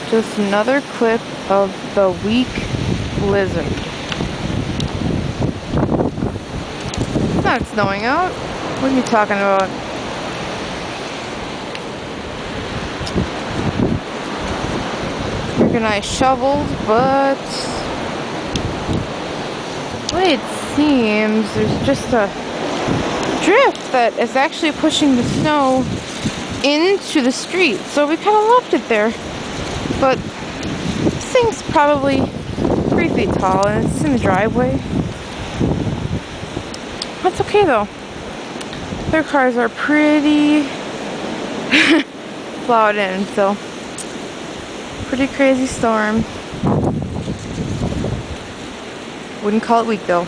Just another clip of the weak blizzard. It's not snowing out. What are you talking about? Rick and I shoveled, but the way it seems, there's just a drift that is actually pushing the snow into the street. So we kind of left it there. But this thing's probably 3 feet tall and it's in the driveway. That's okay though. Their cars are pretty plowed in, so pretty crazy storm. Wouldn't call it weak though.